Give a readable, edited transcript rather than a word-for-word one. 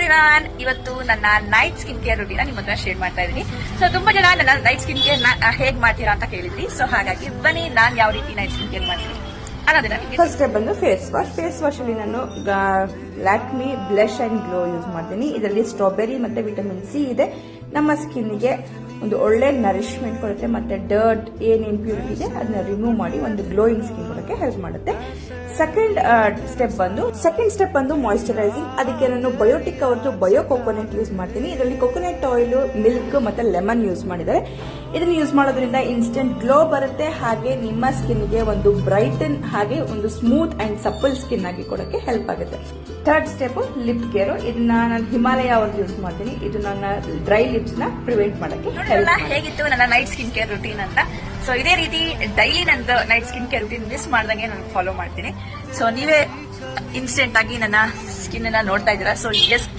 Everyone, ಇವತ್ತು ನನ್ನ night skin care routine ನಿಮ್ಮ ಹತ್ರ ಶೇರ್ ಮಾಡ್ತಾ ಇದ್ದೀನಿ. ಸೊ ತುಂಬಾ ಜನ ನನ್ನ ನೈಟ್ ಸ್ಕಿನ್ ಕೇರ್ ಹೇಗ್ ಮಾಡ್ತೀರಾ ಅಂತ ಕೇಳಿದ್ರಿ. ಸೊ ಹಾಗಾಗಿ ಬನ್ನಿ ನಾನು ಯಾವ ರೀತಿ ನೈಟ್ ಸ್ಕಿನ್ ಕೇರ್ ಮಾಡ್ತೀನಿ ಅನ್ನೋದನ್ನ. ಫಸ್ಟ್ ಸ್ಟೆಪ್ ಬಂದು ಫೇಸ್ ವಾಶ್ ಅಲ್ಲಿ ನಾನು Lakme blush and glow use ಮಾಡ್ತೀನಿ. ಇದರಲ್ಲಿ ಸ್ಟ್ರಾಬೆರಿ ಮತ್ತೆ ವಿಟಮಿನ್ ಸಿ ಇದೆ. ನಮ್ಮ ಸ್ಕಿನ್ಗೆ ಒಂದು ಒಳ್ಳೆ ನರಿಶ್ಮೆಂಟ್ ಕೊಡುತ್ತೆ ಮತ್ತೆ ಡರ್ಟ್ ಏನ್ ಇಂಪ್ಯೂರಿಟಿ ಇದೆ ಅದನ್ನ ರಿಮೂವ್ ಮಾಡಿ ಒಂದು ಗ್ಲೋಯಿಂಗ್ ಸ್ಕಿನ್ ಕೊಡಕ್ಕೆ ಹೆಲ್ಪ್ ಮಾಡುತ್ತೆ. ಸೆಕೆಂಡ್ ಸ್ಟೆಪ್ ಬಂದು ಮಾಯಿಶ್ಚರೈಸಿಂಗ್. ಅದಕ್ಕೆ ನಾನು ಬಯೋಟಿಕ್ ಅವ್ರದ್ದು ಬಯೋ ಕೊಕೊನಟ್ ಯೂಸ್ ಮಾಡ್ತೀನಿ. ಇದರಲ್ಲಿ ಕೊಕೊನಟ್ ಆಯಿಲ್, ಮಿಲ್ಕ್ ಮತ್ತೆ ಲೆಮನ್ ಯೂಸ್ ಮಾಡಿದ್ದಾರೆ. ಇದನ್ನ ಯೂಸ್ ಮಾಡೋದ್ರಿಂದ ಇನ್ಸ್ಟೆಂಟ್ ಗ್ಲೋ ಬರುತ್ತೆ, ಹಾಗೆ ನಿಮ್ಮ ಸ್ಕಿನ್ಗೆ ಒಂದು ಬ್ರೈಟನ್ ಹಾಗೆ ಒಂದು ಸ್ಮೂತ್ ಅಂಡ್ ಸಪ್ಪಲ್ ಸ್ಕಿನ್ ಆಗಿ ಕೊಡಕ್ಕೆ ಹೆಲ್ಪ್ ಆಗುತ್ತೆ. Third step lip care. ಇದನ್ನ ನಾನು ಹಿಮಾಲಯ ಅವ್ರದ್ದು ಯೂಸ್ ಮಾಡ್ತೀನಿ. ಇದು ನನ್ನ ಡ್ರೈ ಲಿಪ್ಸ್ ನ ಪ್ರಿವೆಂಟ್ ಮಾಡಕ್ಕೆ ಹೇಗಿತ್ತು ನನ್ನ ನೈಟ್ ಸ್ಕಿನ್ ಕೇರ್ ರುಟೀನ್ ಅಂತ. ಸೊ ಇದೇ ರೀತಿ ಡೈಲಿ ನಂದು night skin care routine miss ಮಾಡ್ದಂಗೆ ನಾನು ಫಾಲೋ ಮಾಡ್ತೀನಿ. ಸೊ ನೀವೇ ಇನ್ಸ್ಟೆಂಟ್ ಆಗಿ ನನ್ನ ಸ್ಕಿನ್ ಅನ್ನ ನೋಡ್ತಾ ಇದ್ದೀರಾ. ಸೊ ಎಷ್ಟು